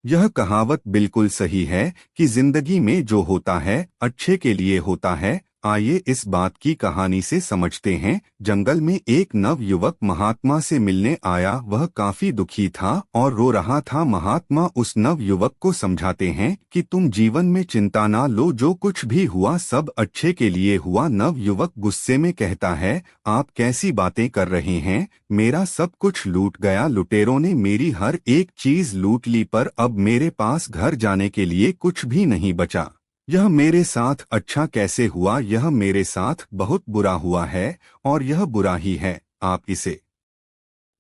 यह कहावत बिल्कुल सही है कि जिंदगी में जो होता है अच्छे के लिए होता है। आइए इस बात की कहानी से समझते हैं। जंगल में एक नव युवक महात्मा से मिलने आया। वह काफी दुखी था और रो रहा था। महात्मा उस नव युवक को समझाते हैं कि तुम जीवन में चिंता ना लो, जो कुछ भी हुआ सब अच्छे के लिए हुआ। नव युवक गुस्से में कहता है, आप कैसी बातें कर रहे हैं? मेरा सब कुछ लूट गया, लुटेरों ने मेरी हर एक चीज लूट ली, पर अब मेरे पास घर जाने के लिए कुछ भी नहीं बचा। यह मेरे साथ अच्छा कैसे हुआ? यह मेरे साथ बहुत बुरा हुआ है और यह बुरा ही है। आप इसे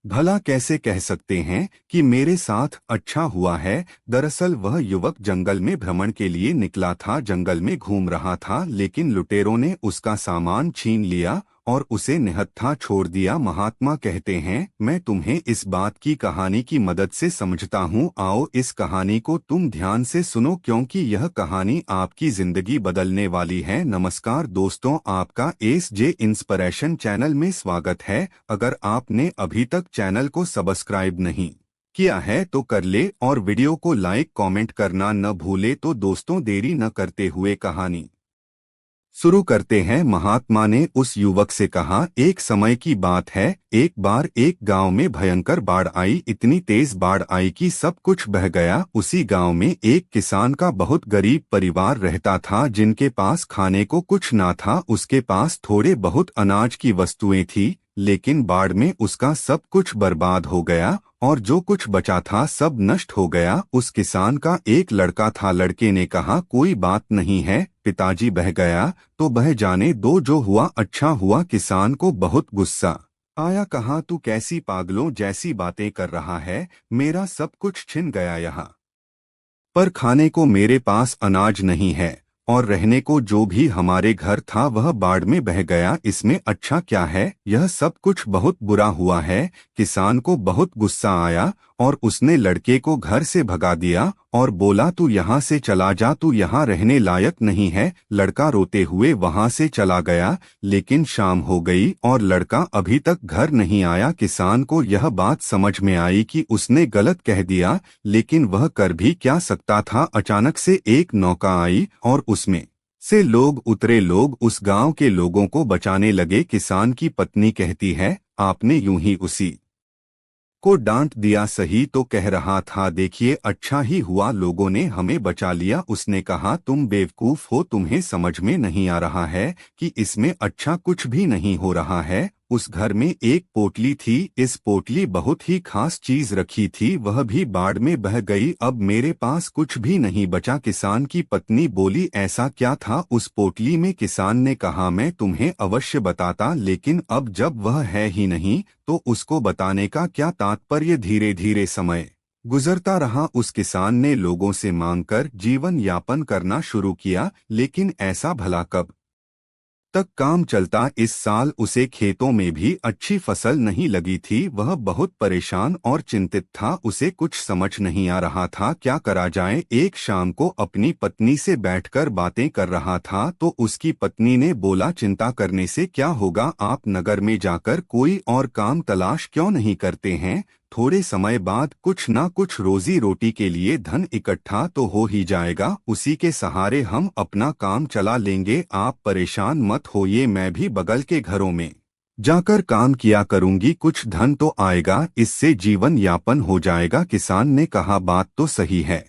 भला कैसे कह सकते हैं कि मेरे साथ अच्छा हुआ है? दरअसल वह युवक जंगल में भ्रमण के लिए निकला था। जंगल में घूम रहा था, लेकिन लुटेरों ने उसका सामान छीन लिया और उसे निहत्था छोड़ दिया। महात्मा कहते हैं, मैं तुम्हें इस बात की कहानी की मदद से समझता हूँ। आओ इस कहानी को तुम ध्यान से सुनो, क्योंकि यह कहानी आपकी जिंदगी बदलने वाली है। नमस्कार दोस्तों, आपका एस जे इंस्पिरेशन चैनल में स्वागत है। अगर आपने अभी तक चैनल को सब्सक्राइब नहीं किया है तो कर ले और वीडियो को लाइक कमेंट करना न भूले। तो दोस्तों, देरी न करते हुए कहानी शुरू करते हैं। महात्मा ने उस युवक से कहा, एक समय की बात है, एक बार एक गांव में भयंकर बाढ़ आई। इतनी तेज बाढ़ आई कि सब कुछ बह गया। उसी गांव में एक किसान का बहुत गरीब परिवार रहता था, जिनके पास खाने को कुछ ना था। उसके पास थोड़े बहुत अनाज की वस्तुएं थी, लेकिन बाढ़ में उसका सब कुछ बर्बाद हो गया और जो कुछ बचा था सब नष्ट हो गया। उस किसान का एक लड़का था। लड़के ने कहा, कोई बात नहीं है, पिताजी बह गया तो बह जाने दो, जो हुआ अच्छा हुआ। किसान को बहुत गुस्सा आया। कहा, तू कैसी पागलों जैसी बातें कर रहा है? मेरा सब कुछ छिन गया, यहाँ पर खाने को मेरे पास अनाज नहीं है और रहने को जो भी हमारे घर था वह बाढ़ में बह गया। इसमें अच्छा क्या है? यह सब कुछ बहुत बुरा हुआ है। किसान को बहुत गुस्सा आया और उसने लड़के को घर से भगा दिया और बोला, तू यहाँ से चला जा, तू यहाँ रहने लायक नहीं है। लड़का रोते हुए वहाँ से चला गया, लेकिन शाम हो गई और लड़का अभी तक घर नहीं आया। किसान को यह बात समझ में आई कि उसने गलत कह दिया, लेकिन वह कर भी क्या सकता था। अचानक से एक नौका आई और उसमें से लोग उतरे। लोग उस गांव के लोगों को बचाने लगे। किसान की पत्नी कहती है, आपने यूं ही उसी को डांट दिया, सही तो कह रहा था। देखिए, अच्छा ही हुआ लोगों ने हमें बचा लिया। उसने कहा, तुम बेवकूफ हो, तुम्हें समझ में नहीं आ रहा है कि इसमें अच्छा कुछ भी नहीं हो रहा है। उस घर में एक पोटली थी। इस पोटली बहुत ही खास चीज रखी थी, वह भी बाढ़ में बह गई। अब मेरे पास कुछ भी नहीं बचा। किसान की पत्नी बोली, ऐसा क्या था उस पोटली में? किसान ने कहा, मैं तुम्हें अवश्य बताता, लेकिन अब जब वह है ही नहीं तो उसको बताने का क्या तात्पर्य? धीरे धीरे समय गुजरता रहा। उस किसान ने लोगों से मांगकर जीवन यापन करना शुरू किया, लेकिन ऐसा भला कब तक काम चलता? इस साल उसे खेतों में भी अच्छी फसल नहीं लगी थी। वह बहुत परेशान और चिंतित था। उसे कुछ समझ नहीं आ रहा था क्या करा जाए। एक शाम को अपनी पत्नी से बैठकर बातें कर रहा था तो उसकी पत्नी ने बोला, चिंता करने से क्या होगा? आप नगर में जाकर कोई और काम तलाश क्यों नहीं करते हैं? थोड़े समय बाद कुछ ना कुछ रोजी रोटी के लिए धन इकट्ठा तो हो ही जाएगा, उसी के सहारे हम अपना काम चला लेंगे। आप परेशान मत होइए, मैं भी बगल के घरों में जाकर काम किया करूंगी, कुछ धन तो आएगा, इससे जीवन यापन हो जाएगा। किसान ने कहा, बात तो सही है।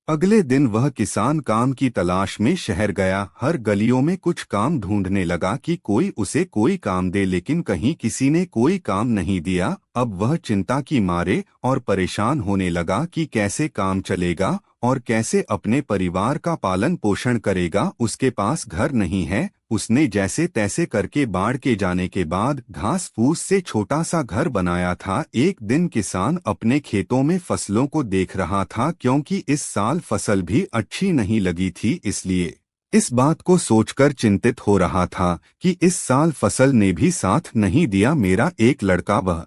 अगले दिन वह किसान काम की तलाश में शहर गया। हर गलियों में कुछ काम ढूंढने लगा कि कोई उसे कोई काम दे, लेकिन कहीं किसी ने कोई काम नहीं दिया। अब वह चिंता की मारे और परेशान होने लगा कि कैसे काम चलेगा और कैसे अपने परिवार का पालन पोषण करेगा। उसके पास घर नहीं है। उसने जैसे तैसे करके बाढ़ के जाने के बाद घास फूस से छोटा सा घर बनाया था। एक दिन किसान अपने खेतों में फसलों को देख रहा था, क्योंकि इस साल फसल भी अच्छी नहीं लगी थी। इसलिए इस बात को सोचकर चिंतित हो रहा था कि इस साल फसल ने भी साथ नहीं दिया। मेरा एक लड़का वह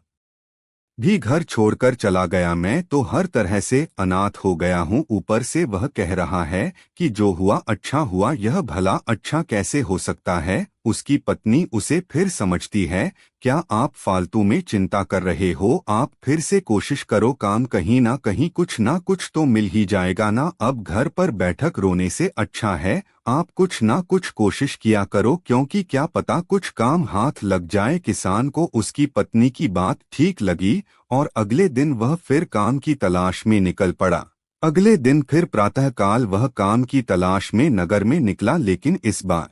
भी घर छोड़कर चला गया, मैं तो हर तरह से अनाथ हो गया हूँ। ऊपर से वह कह रहा है कि जो हुआ अच्छा हुआ। यह भला अच्छा कैसे हो सकता है? उसकी पत्नी उसे फिर समझती है, क्या आप फालतू में चिंता कर रहे हो? आप फिर से कोशिश करो, काम कहीं ना कुछ तो मिल ही जाएगा ना। अब घर पर बैठक रोने से अच्छा है आप कुछ ना कुछ कोशिश किया करो, क्योंकि क्या पता कुछ काम हाथ लग जाए। किसान को उसकी पत्नी की बात ठीक लगी और अगले दिन वह फिर काम की तलाश में निकल पड़ा। अगले दिन फिर प्रातःकाल वह काम की तलाश में नगर में निकला, लेकिन इस बार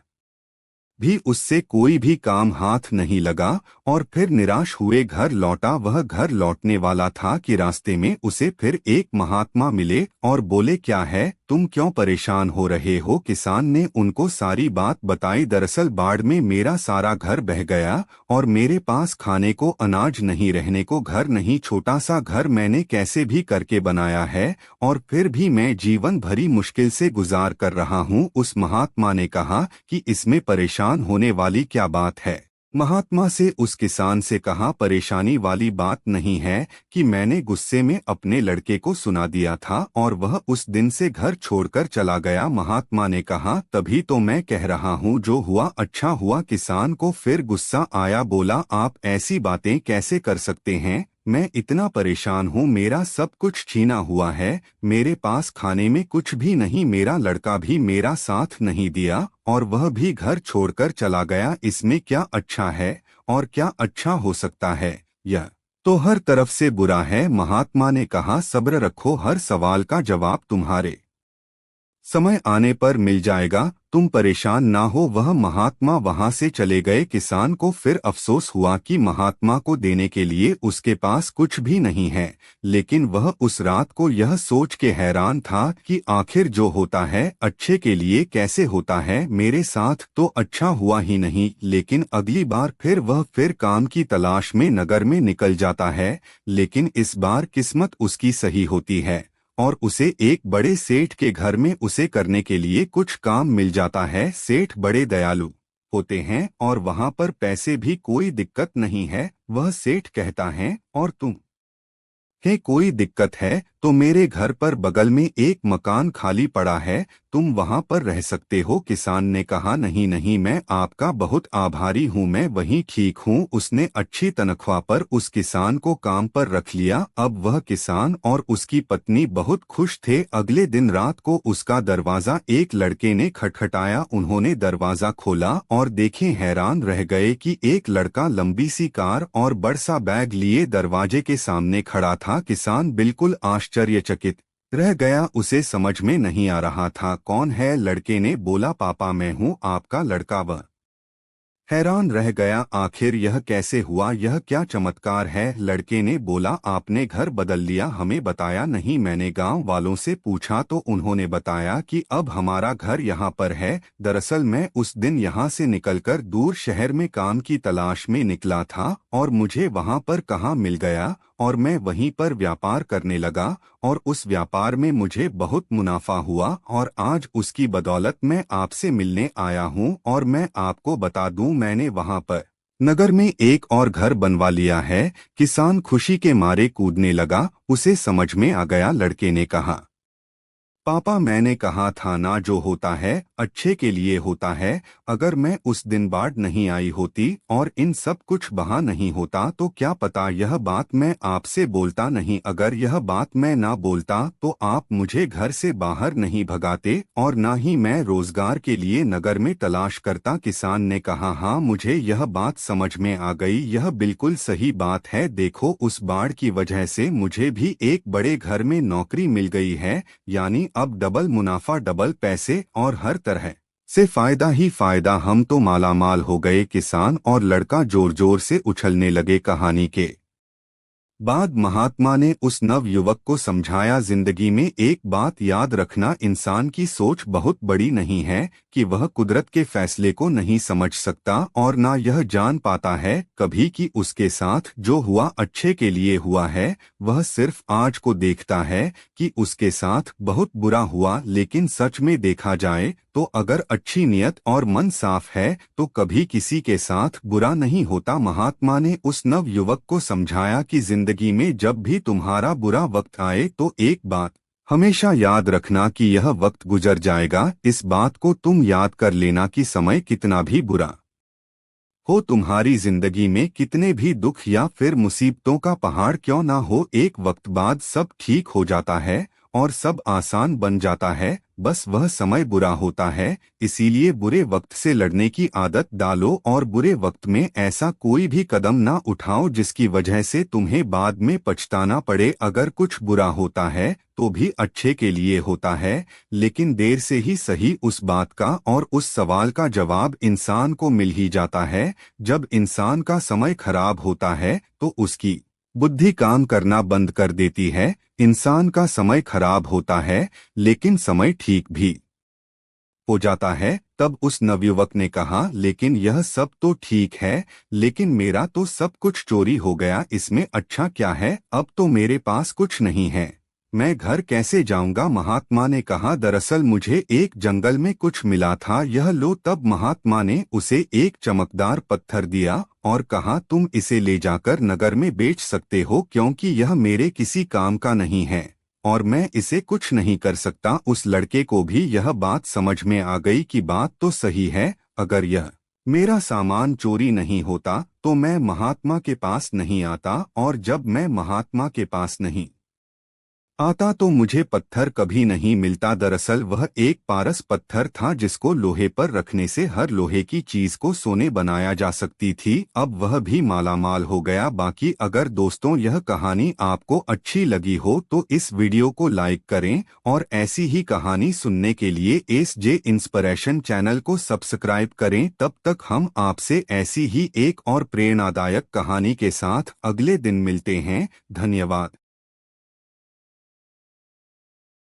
भी उससे कोई भी काम हाथ नहीं लगा और फिर निराश हुए घर लौटा। वह घर लौटने वाला था कि रास्ते में उसे फिर एक महात्मा मिले और बोले, क्या है, तुम क्यों परेशान हो रहे हो? किसान ने उनको सारी बात बताई। दरअसल बाढ़ में मेरा सारा घर बह गया और मेरे पास खाने को अनाज नहीं, रहने को घर नहीं। छोटा सा घर मैंने कैसे भी करके बनाया है और फिर भी मैं जीवन भरी मुश्किल से गुजार कर रहा हूँ। उस महात्मा ने कहा कि इसमें परेशान होने वाली क्या बात है? महात्मा से उस किसान से कहा, परेशानी वाली बात नहीं है कि मैंने गुस्से में अपने लड़के को सुना दिया था और वह उस दिन से घर छोड़कर चला गया। महात्मा ने कहा, तभी तो मैं कह रहा हूँ जो हुआ अच्छा हुआ। किसान को फिर गुस्सा आया, बोला, आप ऐसी बातें कैसे कर सकते हैं? मैं इतना परेशान हूँ, मेरा सब कुछ छीना हुआ है, मेरे पास खाने में कुछ भी नहीं, मेरा लड़का भी मेरा साथ नहीं दिया और वह भी घर छोड़कर चला गया। इसमें क्या अच्छा है और क्या अच्छा हो सकता है? यह तो हर तरफ से बुरा है। महात्मा ने कहा, सब्र रखो, हर सवाल का जवाब तुम्हारे समय आने पर मिल जाएगा, तुम परेशान ना हो। वह महात्मा वहां से चले गए। किसान को फिर अफसोस हुआ कि महात्मा को देने के लिए उसके पास कुछ भी नहीं है, लेकिन वह उस रात को यह सोच के हैरान था कि आखिर जो होता है अच्छे के लिए कैसे होता है, मेरे साथ तो अच्छा हुआ ही नहीं। लेकिन अगली बार फिर वह फिर काम की तलाश में नगर में निकल जाता है, लेकिन इस बार किस्मत उसकी सही होती है और उसे एक बड़े सेठ के घर में उसे करने के लिए कुछ काम मिल जाता है। सेठ बड़े दयालु होते हैं और वहां पर पैसे भी कोई दिक्कत नहीं है। वह सेठ कहता है, और तुम है कोई दिक्कत है तो मेरे घर पर बगल में एक मकान खाली पड़ा है, तुम वहां पर रह सकते हो। किसान ने कहा, नहीं नहीं, मैं आपका बहुत आभारी हूँ, मैं वहीं ठीक हूँ। उसने अच्छी तनख्वाह पर उस किसान को काम पर रख लिया। अब वह किसान और उसकी पत्नी बहुत खुश थे। अगले दिन रात को उसका दरवाजा एक लड़के ने खटखटाया। उन्होंने दरवाजा खोला और देखे, हैरान रह गए कि एक लड़का लंबी सी कार और बड़ा सा बैग लिए दरवाजे के सामने खड़ा था। किसान बिल्कुल आश्चर्यचकित रह गया, उसे समझ में नहीं आ रहा था कौन है। लड़के ने बोला, पापा मैं हूँ आपका लड़का। वह हैरान रह गया, आखिर यह कैसे हुआ, यह क्या चमत्कार है? लड़के ने बोला, आपने घर बदल लिया, हमें बताया नहीं। मैंने गांव वालों से पूछा तो उन्होंने बताया कि अब हमारा घर यहाँ पर है। दरअसल मैं उस दिन यहाँ से निकलकर दूर शहर में काम की तलाश में निकला था और मुझे वहाँ पर कहाँ मिल गया और मैं वहीं पर व्यापार करने लगा और उस व्यापार में मुझे बहुत मुनाफा हुआ और आज उसकी बदौलत मैं आपसे मिलने आया हूँ। और मैं आपको बता दूं, मैंने वहाँ पर नगर में एक और घर बनवा लिया है। किसान खुशी के मारे कूदने लगा, उसे समझ में आ गया। लड़के ने कहा, पापा मैंने कहा था ना, जो होता है अच्छे के लिए होता है। अगर मैं उस दिन बाढ़ नहीं आई होती और इन सब कुछ बहा नहीं होता तो क्या पता यह बात मैं आपसे बोलता नहीं। अगर यह बात मैं ना बोलता तो आप मुझे घर से बाहर नहीं भगाते और ना ही मैं रोजगार के लिए नगर में तलाश करता। किसान ने कहा, हाँ मुझे यह बात समझ में आ गई, यह बिल्कुल सही बात है। देखो उस बाढ़ की वजह से मुझे भी एक बड़े घर में नौकरी मिल गई है, यानी अब डबल मुनाफा, डबल पैसे और हर तरह से फायदा ही फायदा। हम तो मालामाल हो गए। किसान और लड़का जोर जोर से उछलने लगे। कहानी के बाद महात्मा ने उस नव युवक को समझाया, जिंदगी में एक बात याद रखना, इंसान की सोच बहुत बड़ी नहीं है कि वह कुदरत के फैसले को नहीं समझ सकता और ना यह जान पाता है कभी कि उसके साथ जो हुआ अच्छे के लिए हुआ है। वह सिर्फ आज को देखता है कि उसके साथ बहुत बुरा हुआ, लेकिन सच में देखा जाए तो अगर अच्छी नियत और मन साफ है तो कभी किसी के साथ बुरा नहीं होता। महात्मा ने उस नव युवक को समझाया कि जिंदगी में जब भी तुम्हारा बुरा वक्त आए तो एक बात हमेशा याद रखना कि यह वक्त गुजर जाएगा। इस बात को तुम याद कर लेना कि समय कितना भी बुरा हो तुम्हारी जिंदगी में कितने भी दुख या फिर मुसीबतों का पहाड़ क्यों ना हो, एक वक्त बाद सब ठीक हो जाता है और सब आसान बन जाता है। बस वह समय बुरा होता है, इसीलिए बुरे वक्त से लड़ने की आदत डालो और बुरे वक्त में ऐसा कोई भी कदम ना उठाओ जिसकी वजह से तुम्हें बाद में पछताना पड़े। अगर कुछ बुरा होता है तो भी अच्छे के लिए होता है, लेकिन देर से ही सही उस बात का और उस सवाल का जवाब इंसान को मिल ही जाता है। जब इंसान का समय खराब होता है तो उसकी बुद्धि काम करना बंद कर देती है। इंसान का समय खराब होता है लेकिन समय ठीक भी हो जाता है। तब उस नवयुवक ने कहा, लेकिन यह सब तो ठीक है, लेकिन मेरा तो सब कुछ चोरी हो गया, इसमें अच्छा क्या है? अब तो मेरे पास कुछ नहीं है, मैं घर कैसे जाऊंगा? महात्मा ने कहा, दरअसल मुझे एक जंगल में कुछ मिला था, यह लो। तब महात्मा ने उसे एक चमकदार पत्थर दिया और कहा, तुम इसे ले जाकर नगर में बेच सकते हो, क्योंकि यह मेरे किसी काम का नहीं है और मैं इसे कुछ नहीं कर सकता। उस लड़के को भी यह बात समझ में आ गई कि बात तो सही है, अगर यह मेरा सामान चोरी नहीं होता तो मैं महात्मा के पास नहीं आता, और जब मैं महात्मा के पास नहीं आता तो मुझे पत्थर कभी नहीं मिलता। दरअसल वह एक पारस पत्थर था जिसको लोहे पर रखने से हर लोहे की चीज को सोने बनाया जा सकती थी। अब वह भी मालामाल हो गया। बाकी अगर दोस्तों यह कहानी आपको अच्छी लगी हो तो इस वीडियो को लाइक करें और ऐसी ही कहानी सुनने के लिए SJ इंस्पिरेशन चैनल को सब्सक्राइब करें। तब तक हम आपसे ऐसी ही एक और प्रेरणादायक कहानी के साथ अगले दिन मिलते हैं। धन्यवाद।